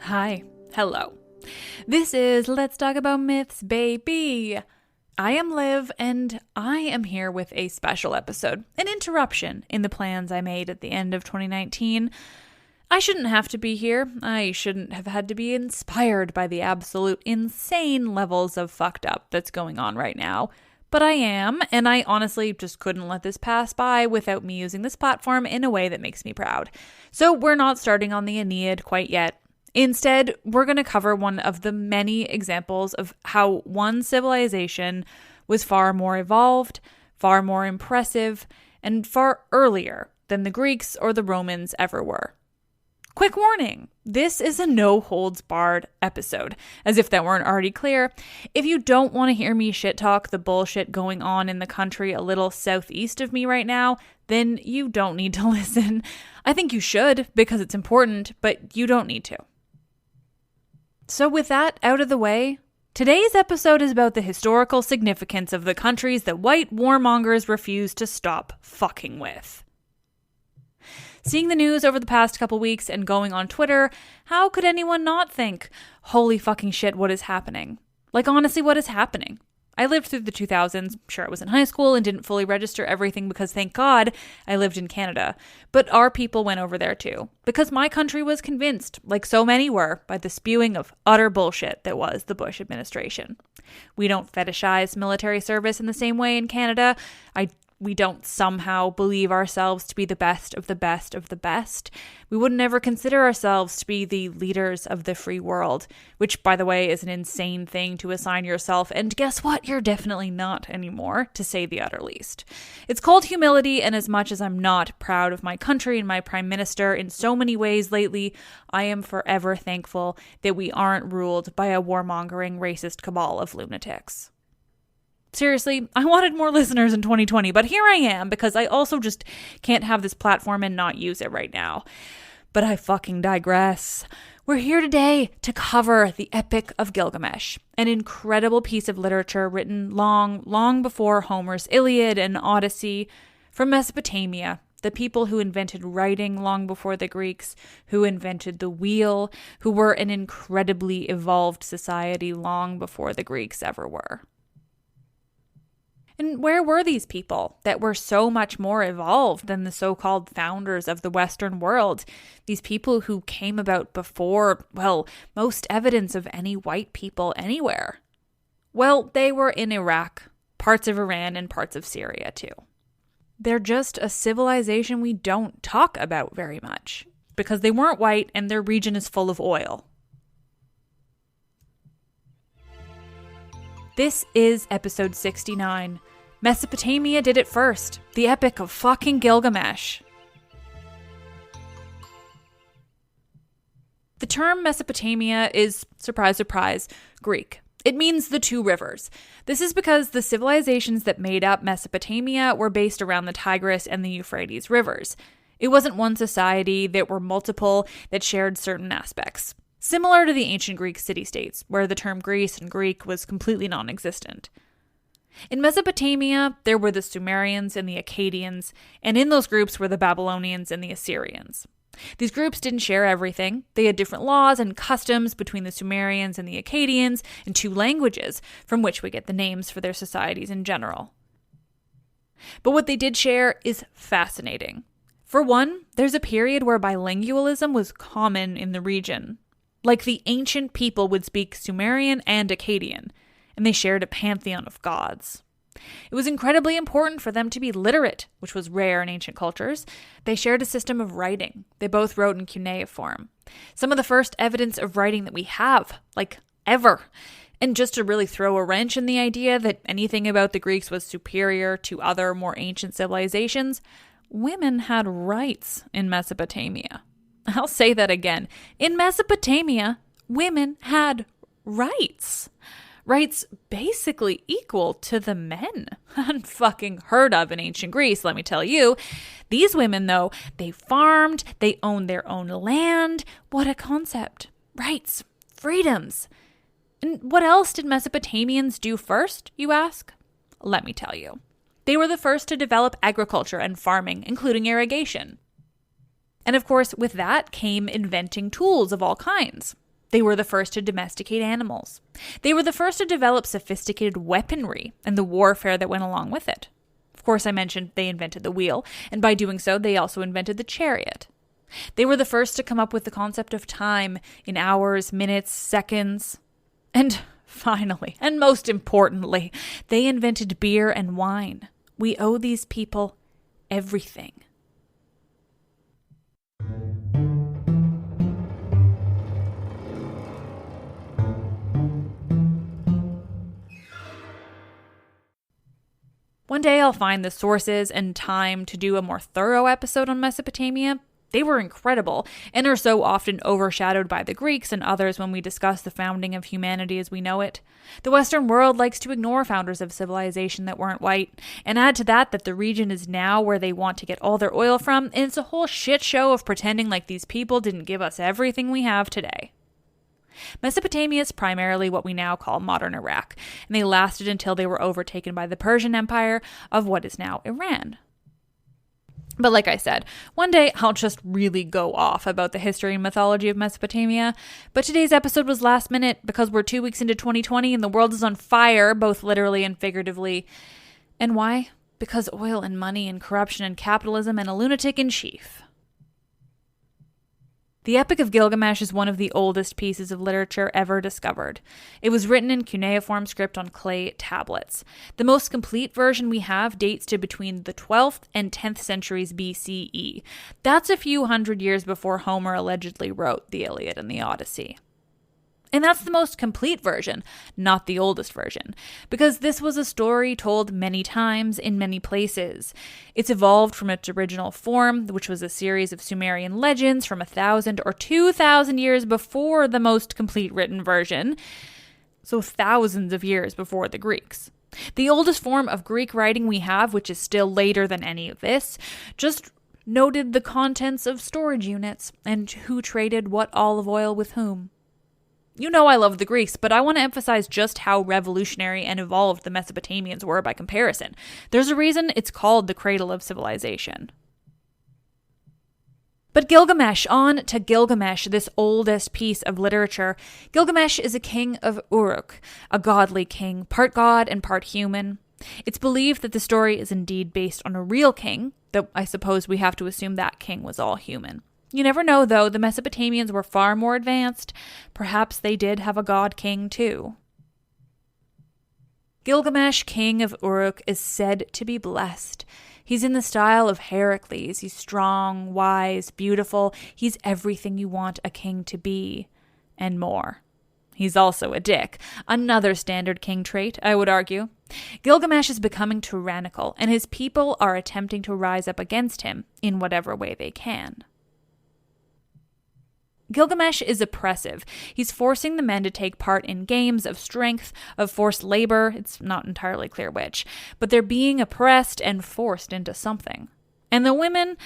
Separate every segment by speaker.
Speaker 1: Hi. Hello. This is Let's Talk About Myths, baby. I am Liv, and I am here with a special episode, an interruption in the plans I made at the end of 2019. I shouldn't have to be here. I shouldn't have had to be inspired by the absolute insane levels of fucked up that's going on right now. But I am, and I honestly just couldn't let this pass by without me using this platform in a way that makes me proud. So we're not starting on the Aeneid quite yet. Instead, we're going to cover one of the many examples of how one civilization was far more evolved, far more impressive, and far earlier than the Greeks or the Romans ever were. Quick warning, this is a no-holds-barred episode, as if that weren't already clear. If you don't want to hear me shit talk the bullshit going on in the country a little southeast of me right now, then you don't need to listen. I think you should, because it's important, but you don't need to. So with that out of the way, today's episode is about the historical significance of the countries that white warmongers refuse to stop fucking with. Seeing the news over the past couple weeks and going on Twitter, how could anyone not think, holy fucking shit, what is happening? Like, honestly, what is happening? I lived through the 2000s, sure I was in high school and didn't fully register everything because thank God I lived in Canada. But our people went over there too, because my country was convinced, like so many were, by the spewing of utter bullshit that was the Bush administration. We don't fetishize military service in the same way in Canada. We don't somehow believe ourselves to be the best of the best of the best. We wouldn't ever consider ourselves to be the leaders of the free world, which, by the way, is an insane thing to assign yourself. And guess what? You're definitely not anymore, to say the utter least. It's called humility, and as much as I'm not proud of my country and my prime minister in so many ways lately, I am forever thankful that we aren't ruled by a warmongering racist cabal of lunatics. Seriously, I wanted more listeners in 2020, but here I am because I also just can't have this platform and not use it right now. But I fucking digress. We're here today to cover the Epic of Gilgamesh, an incredible piece of literature written long before Homer's Iliad and Odyssey, from Mesopotamia, the people who invented writing long before the Greeks, who invented the wheel, who were an incredibly evolved society long before the Greeks ever were. And where were these people that were so much more evolved than the so-called founders of the Western world? These people who came about before, well, most evidence of any white people anywhere. Well, they were in Iraq, parts of Iran, and parts of Syria too. They're just a civilization we don't talk about very much because they weren't white and their region is full of oil. This is episode 69. Mesopotamia did it first. The Epic of fucking Gilgamesh. The term Mesopotamia is, surprise, surprise, Greek. It means the two rivers. This is because the civilizations that made up Mesopotamia were based around the Tigris and the Euphrates rivers. It wasn't one society, there were multiple that shared certain aspects. Similar to the ancient Greek city-states, where the term Greece and Greek was completely non-existent. In Mesopotamia, there were the Sumerians and the Akkadians, and in those groups were the Babylonians and the Assyrians. These groups didn't share everything. They had different laws and customs between the Sumerians and the Akkadians, and two languages, from which we get the names for their societies in general. But what they did share is fascinating. For one, there's a period where bilingualism was common in the region. Like the ancient people would speak Sumerian and Akkadian, and they shared a pantheon of gods. It was incredibly important for them to be literate, which was rare in ancient cultures. They shared a system of writing. They both wrote in cuneiform. Some of the first evidence of writing that we have, like ever. And just to really throw a wrench in the idea that anything about the Greeks was superior to other more ancient civilizations, women had rights in Mesopotamia. I'll say that again. In Mesopotamia, women had rights. Rights basically equal to the men. Unfucking heard of in ancient Greece, let me tell you. These women, though, they farmed, they owned their own land. What a concept. Rights, freedoms. And what else did Mesopotamians do first, you ask? Let me tell you. They were the first to develop agriculture and farming, including irrigation. And of course, with that came inventing tools of all kinds. They were the first to domesticate animals. They were the first to develop sophisticated weaponry and the warfare that went along with it. Of course, I mentioned they invented the wheel, and by doing so, they also invented the chariot. They were the first to come up with the concept of time in hours, minutes, seconds. And finally, and most importantly, they invented beer and wine. We owe these people everything. One day I'll find the sources and time to do a more thorough episode on Mesopotamia. They were incredible and are so often overshadowed by the Greeks and others when we discuss the founding of humanity as we know it. The Western world likes to ignore founders of civilization that weren't white, and add to that the region is now where they want to get all their oil from, and it's a whole shit show of pretending like these people didn't give us everything we have today. Mesopotamia is primarily what we now call modern Iraq, and they lasted until they were overtaken by the Persian Empire of what is now Iran. But like I said, one day I'll just really go off about the history and mythology of Mesopotamia, but today's episode was last minute because we're 2 weeks into 2020 and the world is on fire, both literally and figuratively. And why? Because oil and money and corruption and capitalism and a lunatic in chief. The Epic of Gilgamesh is one of the oldest pieces of literature ever discovered. It was written in cuneiform script on clay tablets. The most complete version we have dates to between the 12th and 10th centuries BCE. That's a few hundred years before Homer allegedly wrote the Iliad and the Odyssey. And that's the most complete version, not the oldest version, because this was a story told many times in many places. It's evolved from its original form, which was a series of Sumerian legends from 1,000 or 2,000 years before the most complete written version, so thousands of years before the Greeks. The oldest form of Greek writing we have, which is still later than any of this, just noted the contents of storage units and who traded what olive oil with whom. You know I love the Greeks, but I want to emphasize just how revolutionary and evolved the Mesopotamians were by comparison. There's a reason it's called the cradle of civilization. But Gilgamesh, on to Gilgamesh, this oldest piece of literature. Gilgamesh is a king of Uruk, a godly king, part god and part human. It's believed that the story is indeed based on a real king, though I suppose we have to assume that king was all human. You never know, though. The Mesopotamians were far more advanced. Perhaps they did have a god king, too. Gilgamesh, king of Uruk, is said to be blessed. He's in the style of Heracles. He's strong, wise, beautiful. He's everything you want a king to be, and more. He's also a dick. Another standard king trait, I would argue. Gilgamesh is becoming tyrannical, and his people are attempting to rise up against him in whatever way they can. Gilgamesh is oppressive. He's forcing the men to take part in games of strength, of forced labor, it's not entirely clear which, but they're being oppressed and forced into something. And the women,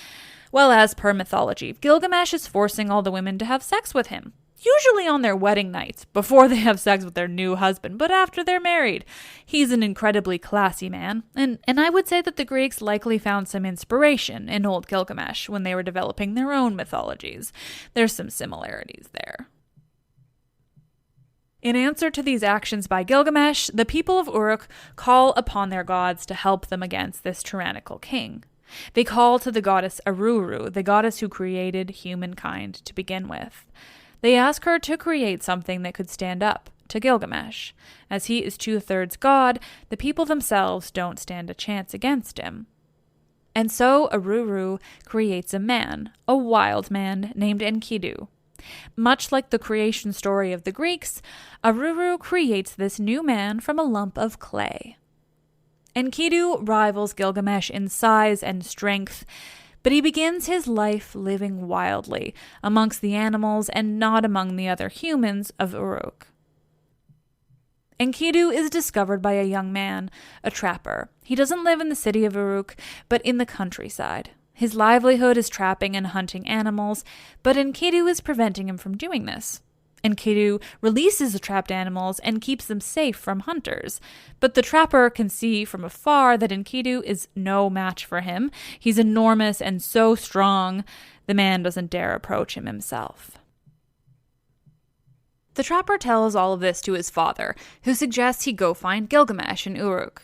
Speaker 1: well, as per mythology, Gilgamesh is forcing all the women to have sex with him. Usually on their wedding nights, before they have sex with their new husband, but after they're married. He's an incredibly classy man, and I would say that the Greeks likely found some inspiration in old Gilgamesh when they were developing their own mythologies. There's some similarities there. In answer to these actions by Gilgamesh, the people of Uruk call upon their gods to help them against this tyrannical king. They call to the goddess Aruru, the goddess who created humankind to begin with. They ask her to create something that could stand up to Gilgamesh. As he is 2/3 god, the people themselves don't stand a chance against him. And so Aruru creates a man, a wild man named Enkidu. Much like the creation story of the Greeks, Aruru creates this new man from a lump of clay. Enkidu rivals Gilgamesh in size and strength, but he begins his life living wildly amongst the animals and not among the other humans of Uruk. Enkidu is discovered by a young man, a trapper. He doesn't live in the city of Uruk, but in the countryside. His livelihood is trapping and hunting animals, but Enkidu is preventing him from doing this. Enkidu releases the trapped animals and keeps them safe from hunters. But the trapper can see from afar that Enkidu is no match for him. He's enormous and so strong, the man doesn't dare approach him himself. The trapper tells all of this to his father, who suggests he go find Gilgamesh in Uruk.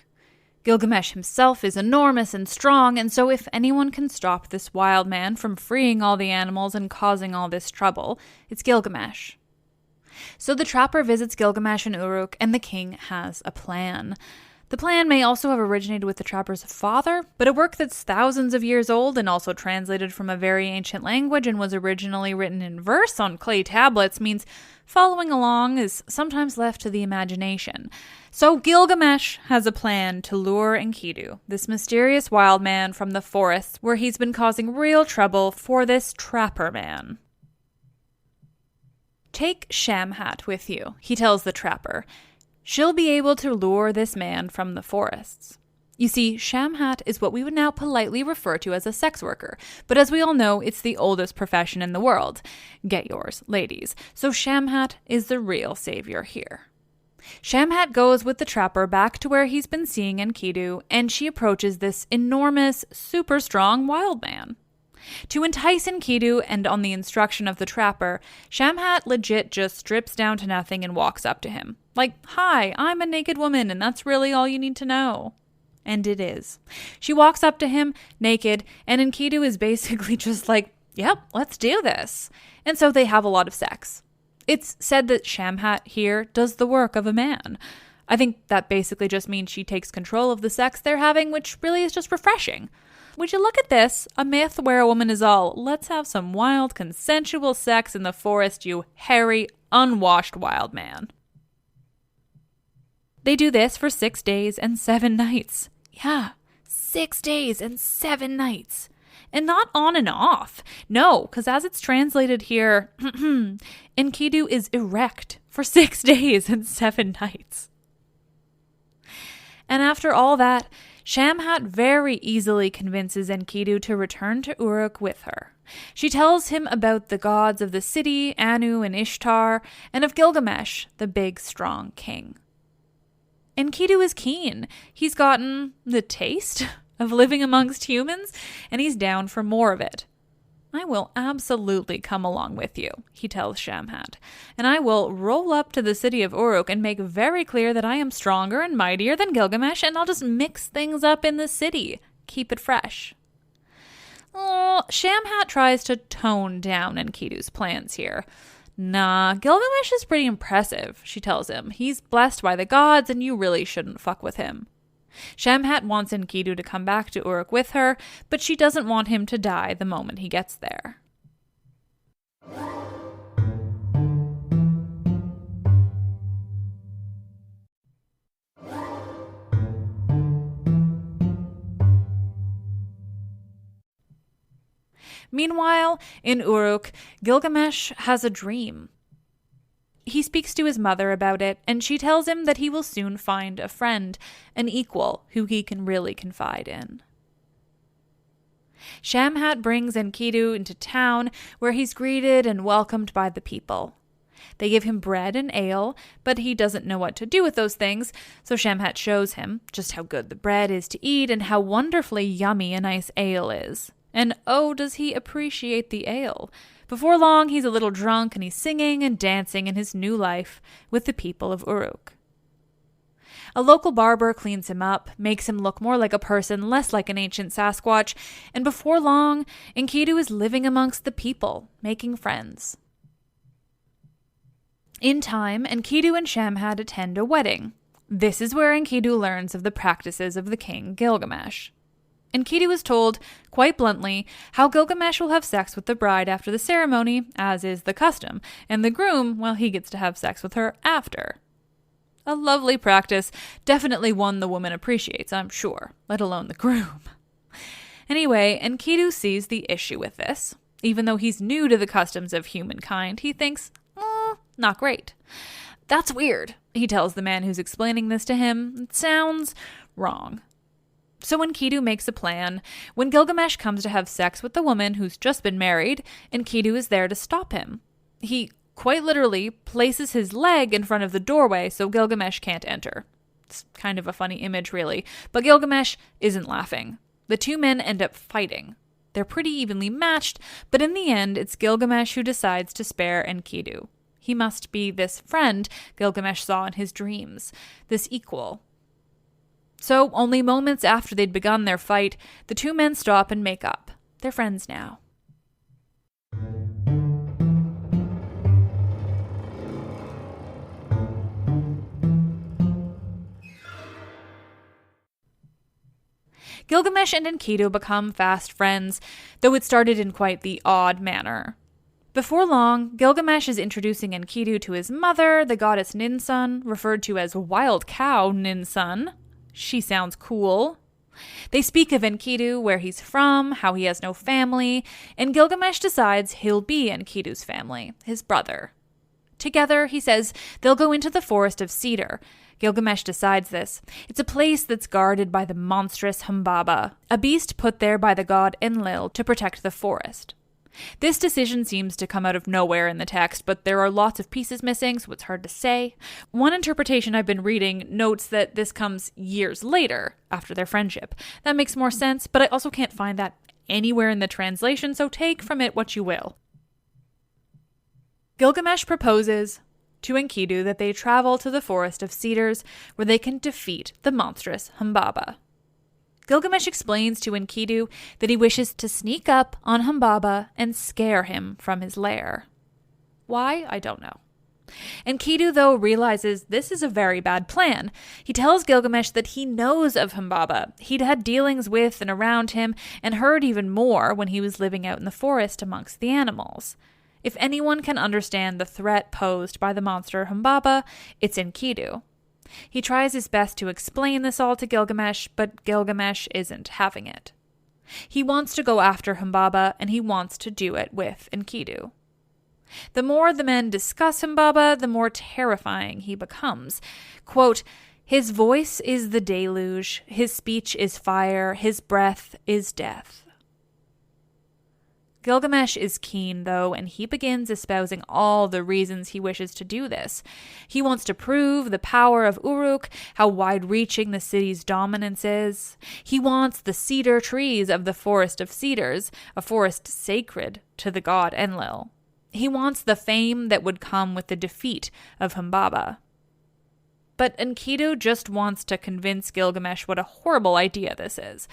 Speaker 1: Gilgamesh himself is enormous and strong, and so if anyone can stop this wild man from freeing all the animals and causing all this trouble, it's Gilgamesh. So the trapper visits Gilgamesh in Uruk, and the king has a plan. The plan may also have originated with the trapper's father, but a work that's thousands of years old and also translated from a very ancient language and was originally written in verse on clay tablets means following along is sometimes left to the imagination. So Gilgamesh has a plan to lure Enkidu, this mysterious wild man from the forests where he's been causing real trouble for this trapper man. Take Shamhat with you, he tells the trapper. She'll be able to lure this man from the forests. You see, Shamhat is what we would now politely refer to as a sex worker, but as we all know, it's the oldest profession in the world. Get yours, ladies. So Shamhat is the real savior here. Shamhat goes with the trapper back to where he's been seeing Enkidu, and she approaches this enormous, super strong wild man. To entice Enkidu and on the instruction of the trapper, Shamhat legit just strips down to nothing and walks up to him. Like, hi, I'm a naked woman and that's really all you need to know. And it is. She walks up to him naked and Enkidu is basically just like, yep, let's do this. And so they have a lot of sex. It's said that Shamhat here does the work of a man. I think that basically just means she takes control of the sex they're having, which really is just refreshing. Would you look at this? A myth where a woman is all, let's have some wild, consensual sex in the forest, you hairy, unwashed wild man. They do this for 6 days and 7 nights. Yeah, 6 days and 7 nights. And not on and off. No, because as it's translated here, Enkidu is erect for 6 days and 7 nights. And after all that, Shamhat very easily convinces Enkidu to return to Uruk with her. She tells him about the gods of the city, Anu and Ishtar, and of Gilgamesh, the big, strong king. Enkidu is keen. He's gotten the taste of living amongst humans, and he's down for more of it. I will absolutely come along with you, he tells Shamhat, and I will roll up to the city of Uruk and make very clear that I am stronger and mightier than Gilgamesh, and I'll just mix things up in the city. Keep it fresh. Oh, Shamhat tries to tone down Enkidu's plans here. Nah, Gilgamesh is pretty impressive, she tells him. He's blessed by the gods, and you really shouldn't fuck with him. Shamhat wants Enkidu to come back to Uruk with her, but she doesn't want him to die the moment he gets there. Meanwhile, in Uruk, Gilgamesh has a dream. He speaks to his mother about it, and she tells him that he will soon find a friend, an equal, who he can really confide in. Shamhat brings Enkidu into town, where he's greeted and welcomed by the people. They give him bread and ale, but he doesn't know what to do with those things, so Shamhat shows him just how good the bread is to eat and how wonderfully yummy a nice ale is. And oh, does he appreciate the ale. Before long, he's a little drunk and he's singing and dancing in his new life with the people of Uruk. A local barber cleans him up, makes him look more like a person, less like an ancient Sasquatch, and before long, Enkidu is living amongst the people, making friends. In time, Enkidu and Shamhat attend a wedding. This is where Enkidu learns of the practices of the king Gilgamesh. Enkidu is told, quite bluntly, how Gilgamesh will have sex with the bride after the ceremony, as is the custom, and the groom, well, he gets to have sex with her after. A lovely practice, definitely one the woman appreciates, I'm sure, let alone the groom. Anyway, Enkidu sees the issue with this. Even though he's new to the customs of humankind, he thinks, not great. That's weird, he tells the man who's explaining this to him. It sounds wrong. So Enkidu makes a plan. When Gilgamesh comes to have sex with the woman who's just been married, Enkidu is there to stop him. He quite literally places his leg in front of the doorway so Gilgamesh can't enter. It's kind of a funny image, really, but Gilgamesh isn't laughing. The two men end up fighting. They're pretty evenly matched, but in the end, it's Gilgamesh who decides to spare Enkidu. He must be this friend Gilgamesh saw in his dreams, this equal. So, only moments after they'd begun their fight, the two men stop and make up. They're friends now. Gilgamesh and Enkidu become fast friends, though it started in quite the odd manner. Before long, Gilgamesh is introducing Enkidu to his mother, the goddess Ninsun, referred to as Wild Cow Ninsun. She sounds cool. They speak of Enkidu, where he's from, how he has no family, and Gilgamesh decides he'll be Enkidu's family, his brother. Together, he says, they'll go into the forest of cedar. Gilgamesh decides this. It's a place that's guarded by the monstrous Humbaba, a beast put there by the god Enlil to protect the forest. This decision seems to come out of nowhere in the text, but there are lots of pieces missing, so it's hard to say. One interpretation I've been reading notes that this comes years later, after their friendship. That makes more sense, but I also can't find that anywhere in the translation, so take from it what you will. Gilgamesh proposes to Enkidu that they travel to the forest of cedars where they can defeat the monstrous Humbaba. Gilgamesh explains to Enkidu that he wishes to sneak up on Humbaba and scare him from his lair. Why? I don't know. Enkidu, though, realizes this is a very bad plan. He tells Gilgamesh that he knows of Humbaba. He'd had dealings with and around him, and heard even more when he was living out in the forest amongst the animals. If anyone can understand the threat posed by the monster Humbaba, it's Enkidu. He tries his best to explain this all to Gilgamesh, but Gilgamesh isn't having it. He wants to go after Humbaba, and he wants to do it with Enkidu. The more the men discuss Humbaba, the more terrifying he becomes. Quote, "His voice is the deluge, his speech is fire, his breath is death." Gilgamesh is keen, though, and he begins espousing all the reasons he wishes to do this. He wants to prove the power of Uruk, how wide-reaching the city's dominance is. He wants the cedar trees of the forest of cedars, a forest sacred to the god Enlil. He wants the fame that would come with the defeat of Humbaba. But Enkidu just wants to convince Gilgamesh what a horrible idea this is.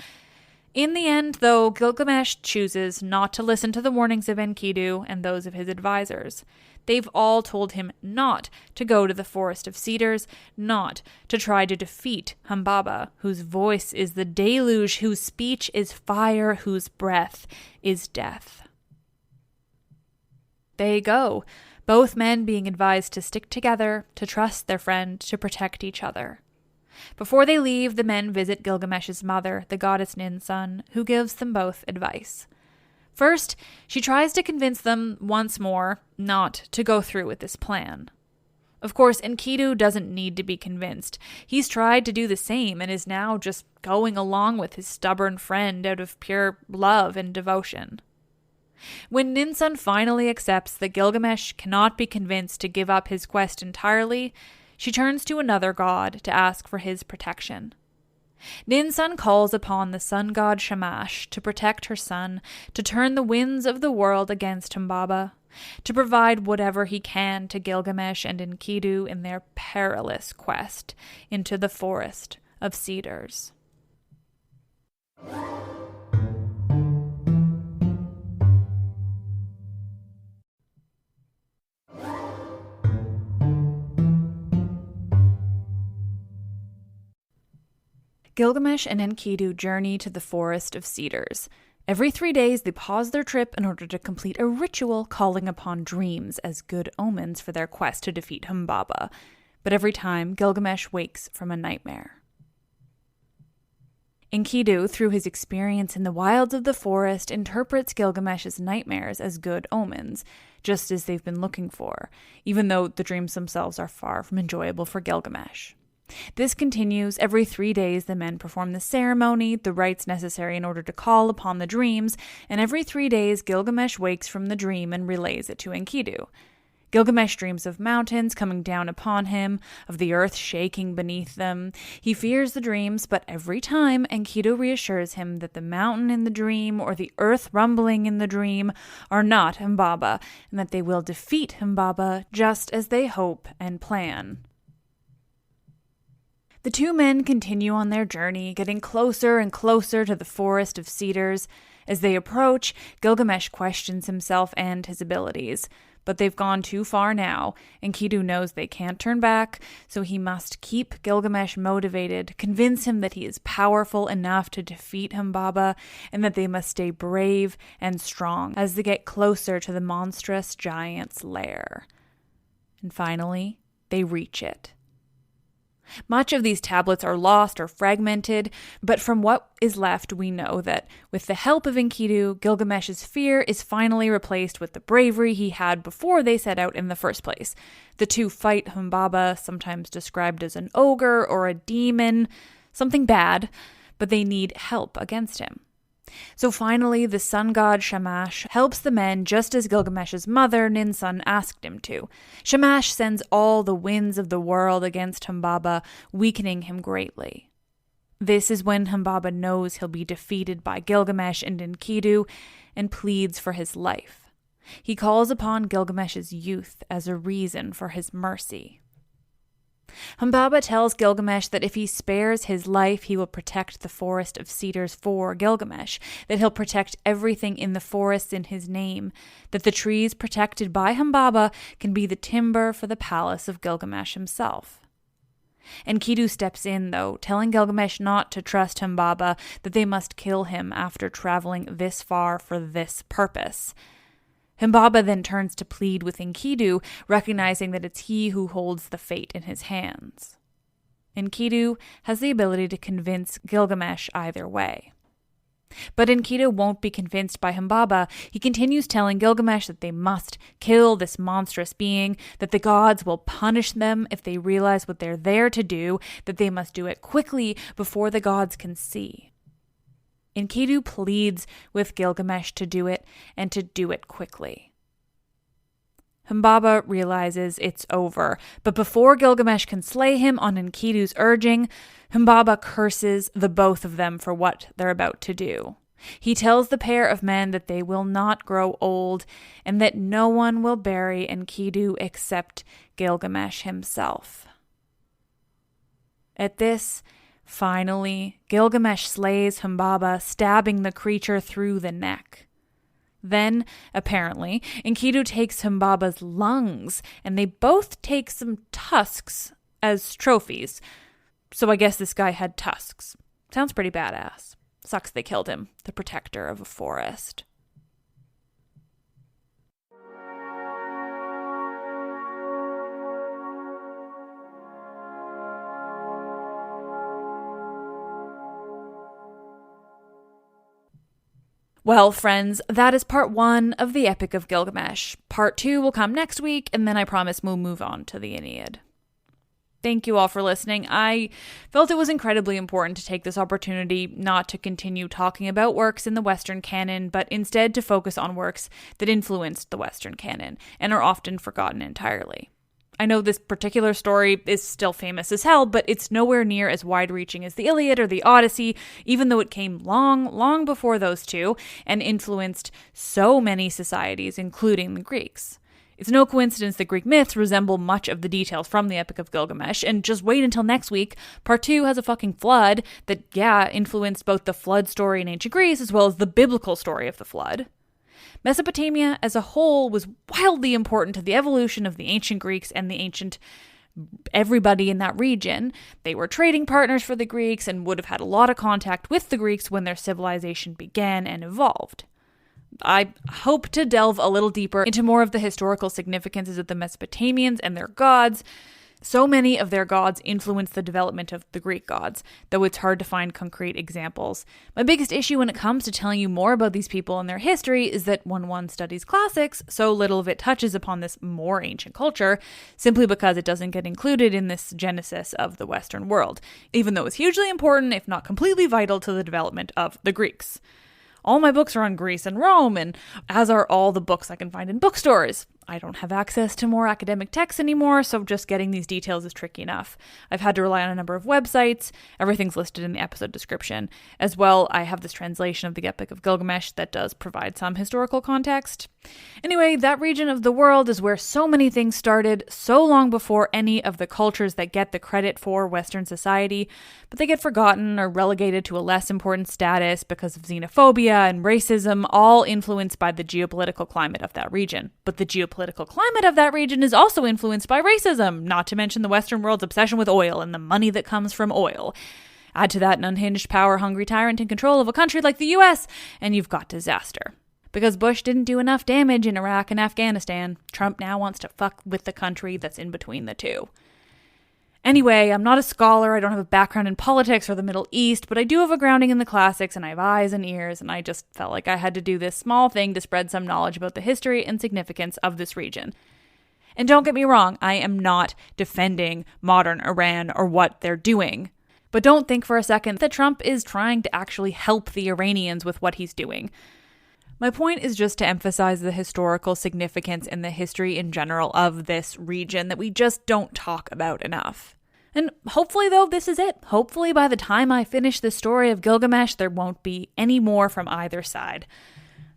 Speaker 1: In the end, though, Gilgamesh chooses not to listen to the warnings of Enkidu and those of his advisors. They've all told him not to go to the forest of cedars, not to try to defeat Humbaba, whose voice is the deluge, whose speech is fire, whose breath is death. They go, both men being advised to stick together, to trust their friend, to protect each other. Before they leave, the men visit Gilgamesh's mother, the goddess Ninsun, who gives them both advice. First, she tries to convince them once more not to go through with this plan. Of course, Enkidu doesn't need to be convinced. He's tried to do the same and is now just going along with his stubborn friend out of pure love and devotion. When Ninsun finally accepts that Gilgamesh cannot be convinced to give up his quest entirely, she turns to another god to ask for his protection. Ninsun calls upon the sun god Shamash to protect her son, to turn the winds of the world against Humbaba, to provide whatever he can to Gilgamesh and Enkidu in their perilous quest into the forest of cedars. Gilgamesh and Enkidu journey to the forest of cedars. Every 3 days, they pause their trip in order to complete a ritual calling upon dreams as good omens for their quest to defeat Humbaba. But every time, Gilgamesh wakes from a nightmare. Enkidu, through his experience in the wilds of the forest, interprets Gilgamesh's nightmares as good omens, just as they've been looking for, even though the dreams themselves are far from enjoyable for Gilgamesh. This continues. Every 3 days, the men perform the ceremony, the rites necessary in order to call upon the dreams, and every 3 days, Gilgamesh wakes from the dream and relays it to Enkidu. Gilgamesh dreams of mountains coming down upon him, of the earth shaking beneath them. He fears the dreams, but every time Enkidu reassures him that the mountain in the dream or the earth rumbling in the dream are not Humbaba, and that they will defeat Humbaba just as they hope and plan. The two men continue on their journey, getting closer and closer to the forest of cedars. As they approach, Gilgamesh questions himself and his abilities. But they've gone too far now. Enkidu knows they can't turn back, so he must keep Gilgamesh motivated, convince him that he is powerful enough to defeat Humbaba, and that they must stay brave and strong as they get closer to the monstrous giant's lair. And finally, they reach it. Much of these tablets are lost or fragmented, but from what is left, we know that with the help of Enkidu, Gilgamesh's fear is finally replaced with the bravery he had before they set out in the first place. The two fight Humbaba, sometimes described as an ogre or a demon, something bad, but they need help against him. So finally, the sun god Shamash helps the men just as Gilgamesh's mother, Ninsun, asked him to. Shamash sends all the winds of the world against Humbaba, weakening him greatly. This is when Humbaba knows he'll be defeated by Gilgamesh and Enkidu and pleads for his life. He calls upon Gilgamesh's youth as a reason for his mercy. Humbaba tells Gilgamesh that if he spares his life, he will protect the forest of cedars for Gilgamesh, that he'll protect everything in the forests in his name, that the trees protected by Humbaba can be the timber for the palace of Gilgamesh himself. Enkidu steps in, though, telling Gilgamesh not to trust Humbaba, that they must kill him after traveling this far for this purpose. Humbaba then turns to plead with Enkidu, recognizing that it's he who holds the fate in his hands. Enkidu has the ability to convince Gilgamesh either way. But Enkidu won't be convinced by Humbaba. He continues telling Gilgamesh that they must kill this monstrous being, that the gods will punish them if they realize what they're there to do, that they must do it quickly before the gods can see. Enkidu pleads with Gilgamesh to do it, and to do it quickly. Humbaba realizes it's over, but before Gilgamesh can slay him on Enkidu's urging, Humbaba curses the both of them for what they're about to do. He tells the pair of men that they will not grow old, and that no one will bury Enkidu except Gilgamesh himself. At this, finally, Gilgamesh slays Humbaba, stabbing the creature through the neck. Then, apparently, Enkidu takes Humbaba's lungs, and they both take some tusks as trophies. So I guess this guy had tusks. Sounds pretty badass. Sucks they killed him, the protector of a forest. Well, friends, that is part 1 of the Epic of Gilgamesh. Part 2 will come next week, and then I promise we'll move on to the Aeneid. Thank you all for listening. I felt it was incredibly important to take this opportunity not to continue talking about works in the Western canon, but instead to focus on works that influenced the Western canon and are often forgotten entirely. I know this particular story is still famous as hell, but it's nowhere near as wide-reaching as the Iliad or the Odyssey, even though it came long, long before those two and influenced so many societies, including the Greeks. It's no coincidence that Greek myths resemble much of the details from the Epic of Gilgamesh, and just wait until next week. Part 2 has a fucking flood that, influenced both the flood story in ancient Greece as well as the biblical story of the flood. Mesopotamia as a whole was wildly important to the evolution of the ancient Greeks and the ancient everybody in that region. They were trading partners for the Greeks and would have had a lot of contact with the Greeks when their civilization began and evolved. I hope to delve a little deeper into more of the historical significances of the Mesopotamians and their gods. So many of their gods influenced the development of the Greek gods, though it's hard to find concrete examples. My biggest issue when it comes to telling you more about these people and their history is that when one studies classics, so little of it touches upon this more ancient culture, simply because it doesn't get included in this genesis of the Western world, even though it's hugely important, if not completely vital, to the development of the Greeks. All my books are on Greece and Rome, and as are all the books I can find in bookstores. I don't have access to more academic texts anymore, so just getting these details is tricky enough. I've had to rely on a number of websites. Everything's listed in the episode description. As well, I have this translation of the Epic of Gilgamesh that does provide some historical context. Anyway, that region of the world is where so many things started, so long before any of the cultures that get the credit for Western society, but they get forgotten or relegated to a less important status because of xenophobia and racism, all influenced by the geopolitical climate of that region. But the geopolitical climate of that region is also influenced by racism, not to mention the Western world's obsession with oil and the money that comes from oil. Add to that an unhinged, power-hungry tyrant in control of a country like the US, and you've got disaster. Because Bush didn't do enough damage in Iraq and Afghanistan, Trump now wants to fuck with the country that's in between the two. Anyway, I'm not a scholar, I don't have a background in politics or the Middle East, but I do have a grounding in the classics and I have eyes and ears, and I just felt like I had to do this small thing to spread some knowledge about the history and significance of this region. And don't get me wrong, I am not defending modern Iran or what they're doing. But don't think for a second that Trump is trying to actually help the Iranians with what he's doing. My point is just to emphasize the historical significance and the history in general of this region that we just don't talk about enough. And hopefully, though, this is it. Hopefully, by the time I finish the story of Gilgamesh, there won't be any more from either side.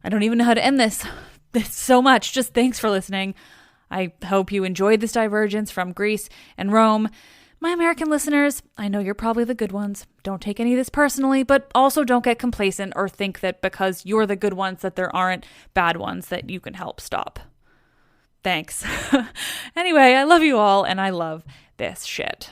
Speaker 1: I don't even know how to end this. It's so much. Just thanks for listening. I hope you enjoyed this divergence from Greece and Rome. My American listeners, I know you're probably the good ones. Don't take any of this personally, but also don't get complacent or think that because you're the good ones that there aren't bad ones that you can help stop. Thanks. Anyway, I love you all and I love this shit.